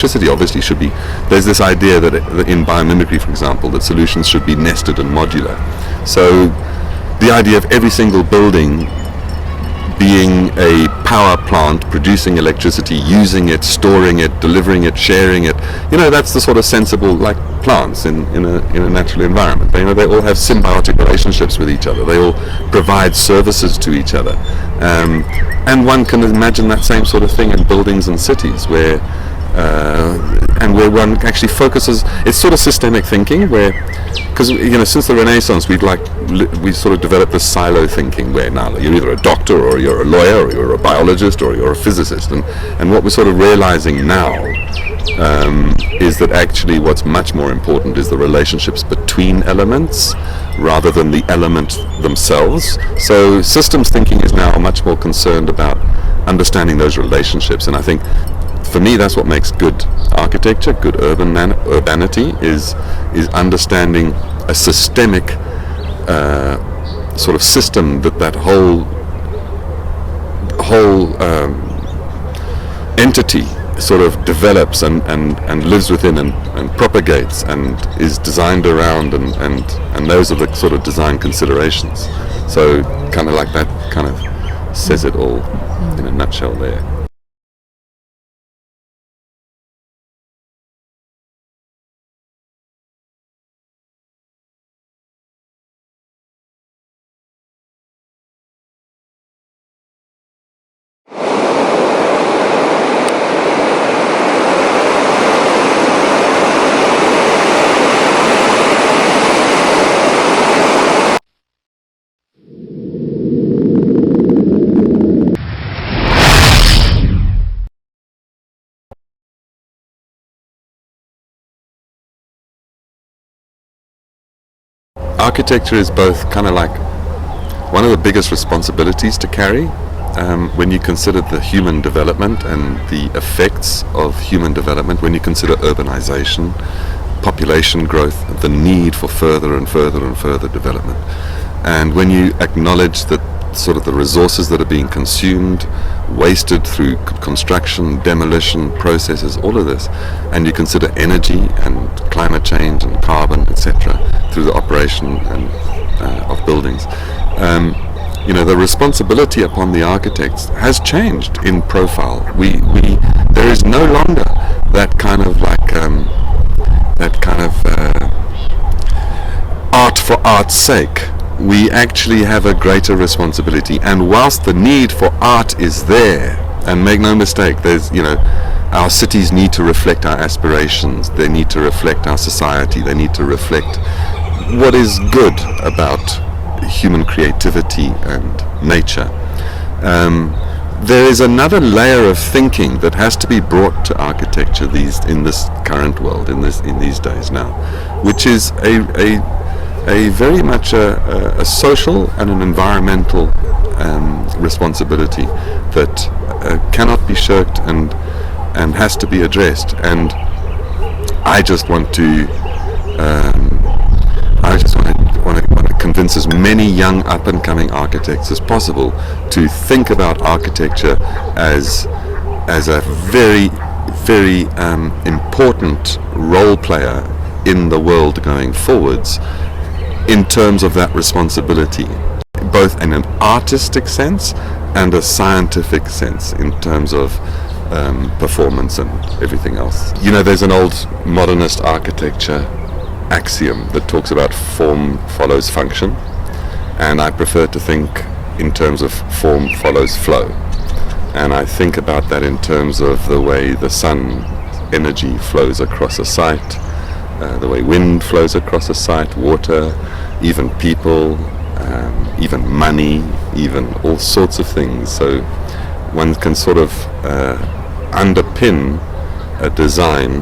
Electricity obviously should be, there's this idea that in biomimicry, for example, that solutions should be nested and modular. So the idea of every single building being a power plant, producing electricity, using it, storing it, delivering it, sharing it, that's the sort of sensible, like plants in a natural environment. They all have symbiotic relationships with each other. They all provide services to each other. And one can imagine that same sort of thing in buildings and cities where one actually focuses. It's sort of systemic thinking, where, because since the Renaissance, we sort of developed this silo thinking, where now you're either a doctor or you're a lawyer or you're a biologist or you're a physicist, and what we're sort of realizing now is that actually what's much more important is the relationships between elements rather than the element themselves. So systems thinking is now much more concerned about understanding those relationships, and I think for me that's what makes good architecture, good urbanity, is understanding a systemic sort of system that whole entity sort of develops and lives within and propagates and is designed around, and those are the sort of design considerations. So kind of like that kind of says it all in a nutshell there. Architecture is both kind of like one of the biggest responsibilities to carry when you consider the human development and the effects of human development, when you consider urbanization, population growth, the need for further and further and further development, and when you acknowledge that sort of the resources that are being consumed, wasted through construction, demolition processes, all of this, and you consider energy and climate change and carbon, etc., through the operation of buildings. The responsibility upon the architects has changed in profile. There is no longer that kind of art for art's sake. We actually have a greater responsibility, and whilst the need for art is there, and make no mistake, there's our cities need to reflect our aspirations, they need to reflect our society, they need to reflect what is good about human creativity and nature. There is another layer of thinking that has to be brought to architecture in this current world, in these days now, which is a very much a social and an environmental responsibility that cannot be shirked and has to be addressed. And I just want to convince as many young up-and-coming architects as possible to think about architecture as a very, very important role player in the world going forwards, in terms of that responsibility, both in an artistic sense and a scientific sense, in terms of performance and everything else. There's an old modernist architecture axiom that talks about form follows function, and I prefer to think in terms of form follows flow. And I think about that in terms of the way the sun energy flows across a site, the way wind flows across a site, water, even people, even money, even all sorts of things. So one can sort of underpin a design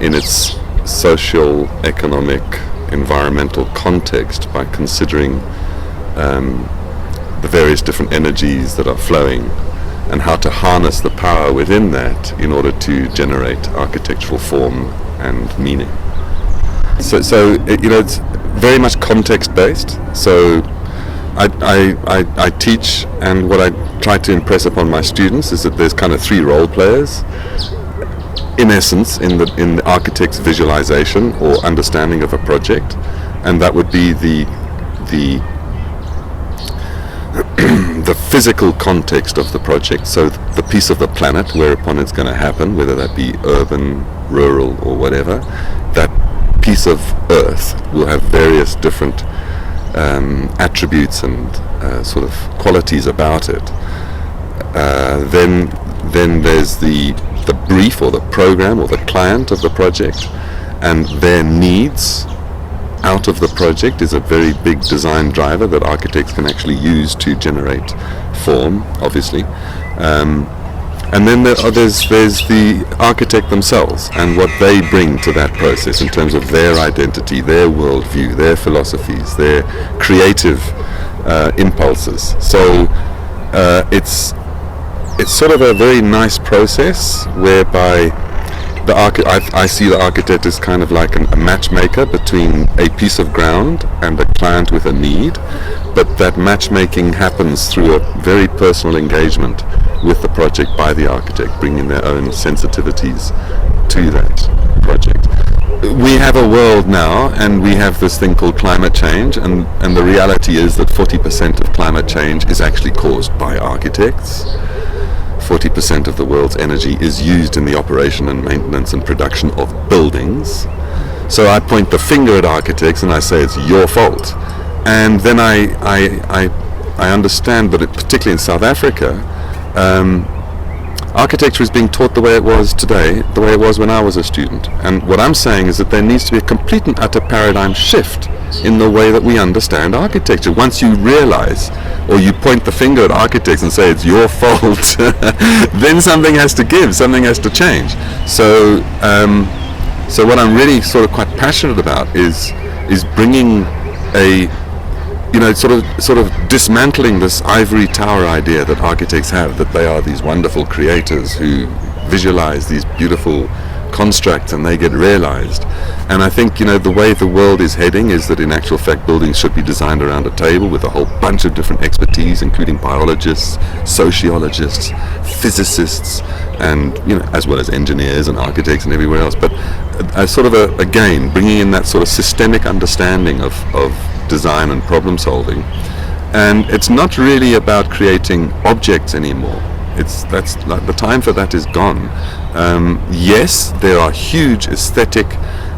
in its social, economic, environmental context by considering the various different energies that are flowing and how to harness the power within that in order to generate architectural form and meaning. So it's very much context-based. So I teach, and what I try to impress upon my students is that there's kind of three role players. in essence, in the architect's visualization or understanding of a project, and that would be the the physical context of the project. So the piece of the planet whereupon it's going to happen, whether that be urban, rural, or whatever, that piece of Earth will have various different attributes and sort of qualities about it. Then there's the brief or the program or the client of the project, and their needs out of the project is a very big design driver that architects can actually use to generate form, obviously. And then there's the architect themselves and what they bring to that process in terms of their identity, their worldview, their philosophies, their creative impulses. So it's sort of a very nice process whereby I see the architect as kind of like a matchmaker between a piece of ground and a client with a need, but that matchmaking happens through a very personal engagement with the project by the architect, bringing their own sensitivities to that project. We have a world now, and we have this thing called climate change, and the reality is that 40% of climate change is actually caused by architects. 40% of the world's energy is used in the operation and maintenance and production of buildings. So I point the finger at architects and I say it's your fault. And then I understand that, particularly in South Africa, architecture is being taught the way it was today, the way it was when I was a student. And what I'm saying is that there needs to be a complete and utter paradigm shift in the way that we understand architecture. Once you realize, or you point the finger at architects and say it's your fault, then something has to give, something has to change. So what I'm really sort of quite passionate about is bringing sort of dismantling this ivory tower idea that architects have, that they are these wonderful creators who visualize these beautiful constructs and they get realized. And I think, the way the world is heading is that in actual fact buildings should be designed around a table with a whole bunch of different expertise, including biologists, sociologists, physicists, and as well as engineers and architects and everywhere else. But again, bringing in that sort of systemic understanding of design and problem solving. And it's not really about creating objects anymore. That's like the time for that is gone. Yes, there are huge aesthetic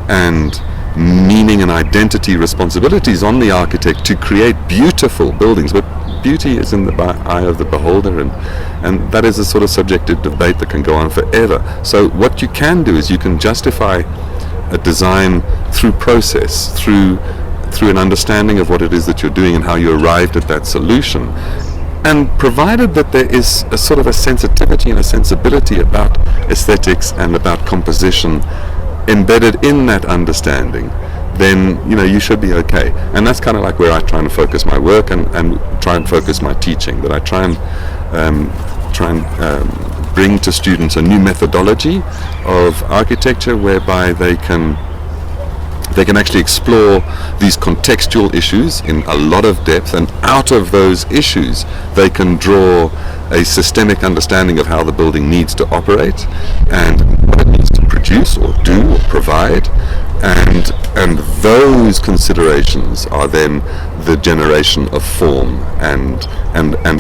and meaning and identity responsibilities on the architect to create beautiful buildings, but beauty is in the eye of the beholder, and that is a sort of subjective debate that can go on forever. So what you can do is you can justify a design through process, through an understanding of what it is that you're doing and how you arrived at that solution. And provided that there is a sort of a sensitivity and a sensibility about aesthetics and about composition embedded in that understanding, then you should be okay. And that's kind of like where I try and focus my work and try and focus my teaching, that I try and bring to students a new methodology of architecture whereby they can actually explore these contextual issues in a lot of depth, and out of those issues they can draw a systemic understanding of how the building needs to operate and what it needs to produce or do or provide, and those considerations are then the generation of form, and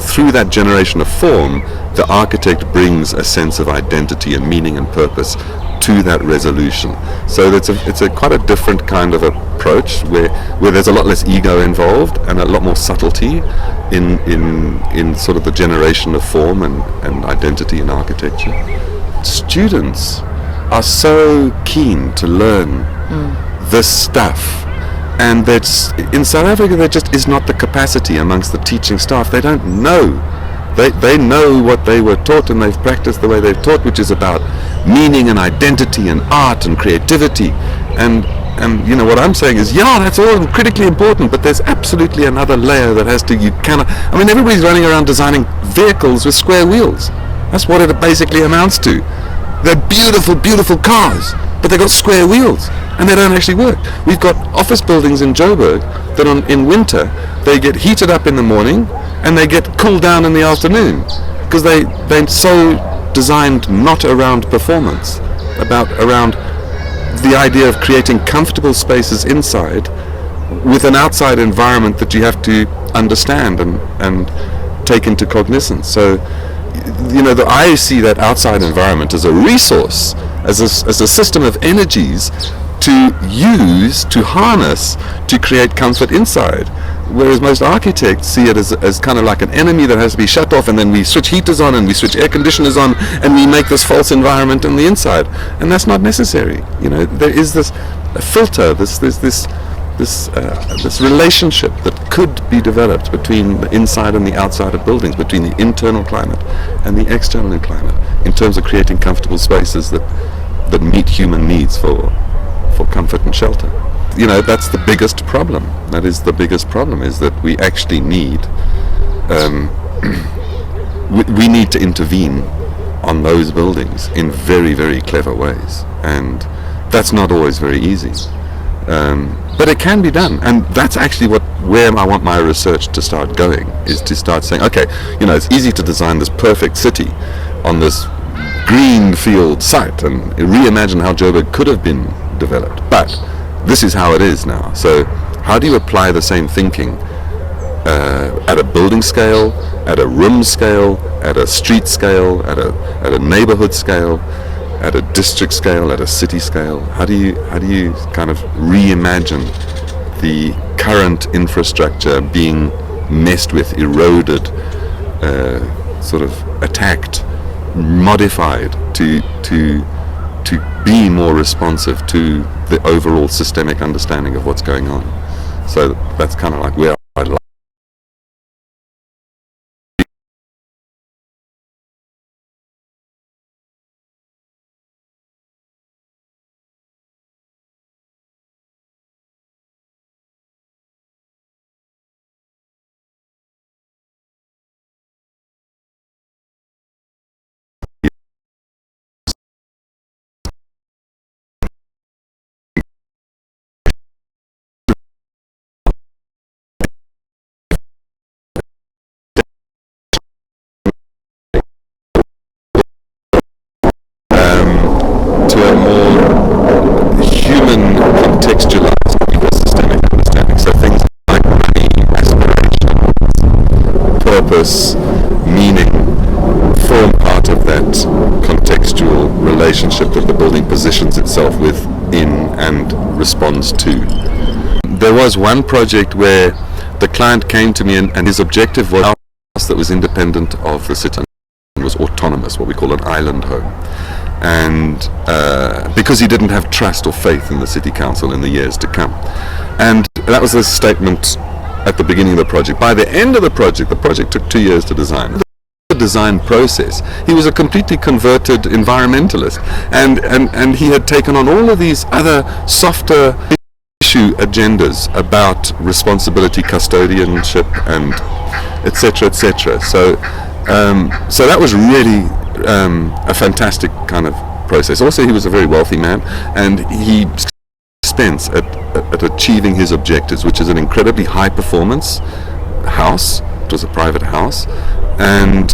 through that generation of form the architect brings a sense of identity and meaning and purpose to that resolution. So it's a quite a different kind of approach where there's a lot less ego involved and a lot more subtlety in sort of the generation of form and identity in architecture. Students are so keen to learn this stuff, and that's in South Africa there just is not the capacity amongst the teaching staff. They don't know. They know what they were taught and they've practiced the way they've taught, which is about meaning and identity and art and creativity. And what I'm saying is, that's all critically important, but there's absolutely another layer that everybody's running around designing vehicles with square wheels. That's what it basically amounts to. They're beautiful, beautiful cars, but they've got square wheels and they don't actually work. We've got office buildings in Joburg that in winter they get heated up in the morning and they get cooled down in the afternoon because they're so designed not around performance, around the idea of creating comfortable spaces inside with an outside environment that you have to understand and take into cognizance. So, I see that outside environment as a resource, as a system of energies to use, to harness, to create comfort inside. Whereas most architects see it as kind of like an enemy that has to be shut off, and then we switch heaters on and we switch air conditioners on and we make this false environment on the inside. And that's not necessary. There is this filter, this relationship that could be developed between the inside and the outside of buildings, between the internal climate and the external climate, in terms of creating comfortable spaces that meet human needs for comfort and shelter. That's the biggest problem. That is the biggest problem, is that we actually need we need to intervene on those buildings in very, very clever ways, and that's not always very easy. But it can be done, and that's actually where I want my research to start going, is to start saying, okay, it's easy to design this perfect city on this green field site and reimagine how Joburg could have been developed, but this is how it is now. So how do you apply the same thinking at a building scale, at a room scale, at a street scale, at a neighborhood scale, at a district scale, at a city scale? How do you kind of reimagine the current infrastructure being messed with, eroded, sort of attacked, modified to be more responsive to the overall systemic understanding of what's going on? So that's kind of like where I'd like. To a more human contextualized ecosystemic understanding. So things like money, aspiration, purpose, meaning form part of that contextual relationship that the building positions itself within and responds to. There was one project where the client came to me and his objective was a house that was independent of the city, was autonomous, what we call an island home. And because he didn't have trust or faith in the city council in the years to come. And that was the statement at the beginning of the project. By the end of the project took 2 years to design. The design process, he was a completely converted environmentalist, and he had taken on all of these other softer issue agendas about responsibility, custodianship, and etc., etc. So that was really a fantastic kind of process. Also, he was a very wealthy man, and he spent at achieving his objectives, which is an incredibly high performance house. It was a private house, and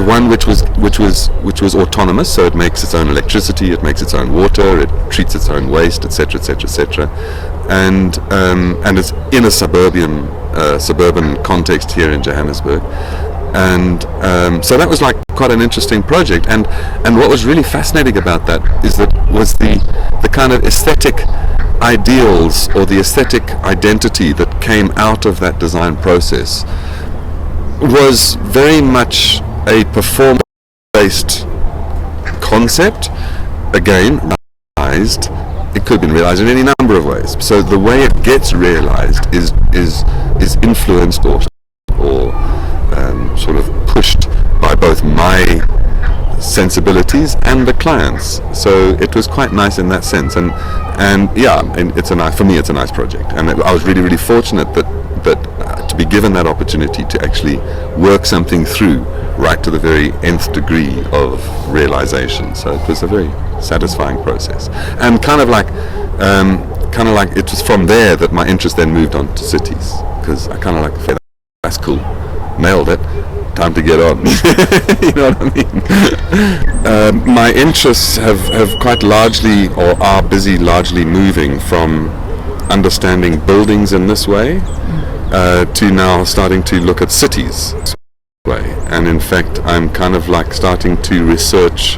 one which was autonomous. So it makes its own electricity, it makes its own water, it treats its own waste, etc., etc., etc. And it's in a suburban context here in Johannesburg. And so that was like quite an interesting project, and what was really fascinating about that was the kind of aesthetic ideals or the aesthetic identity that came out of that design process was very much a performance-based concept. Again, realized, it could have been realized in any number of ways. So the way it gets realized is influenced or sort of pushed by both my sensibilities and the clients. So it was quite nice in that sense, and yeah, and for me it's a nice project, and I was really, really fortunate that to be given that opportunity to actually work something through right to the very nth degree of realization. So it was a very satisfying process, and kind of like it was from there that my interest then moved on to cities, because I kind of like, okay, that's cool, nailed it, time to get on. You know what I mean? My interests have quite largely, or are busy largely moving from understanding buildings in this way to now starting to look at cities this way. And in fact, I'm kind of like starting to research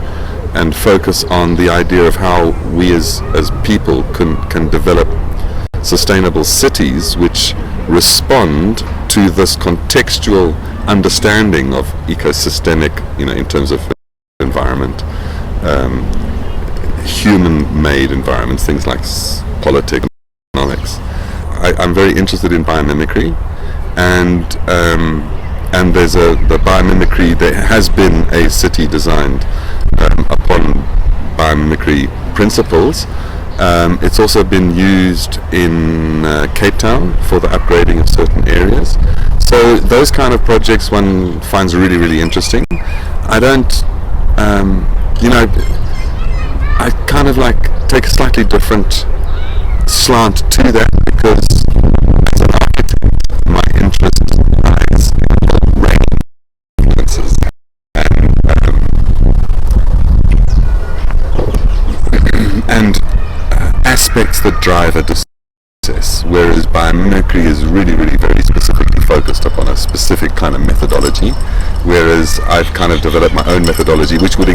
and focus on the idea of how we as people can develop sustainable cities which respond to this contextual understanding of ecosystemic, in terms of environment, human-made environments, things like politics, economics. I'm very interested in biomimicry, and there's the biomimicry. There has been a city designed upon biomimicry principles. It's also been used in Cape Town for the upgrading of certain areas. So those kind of projects one finds really, really interesting. I don't, I kind of like take a slightly different slant to that, because as an architect, my interest lies in a whole range of influences and aspects that drive a process, whereas biomimicry is really, really very specifically focused upon a specific kind of methodology, whereas I've kind of developed my own methodology, which would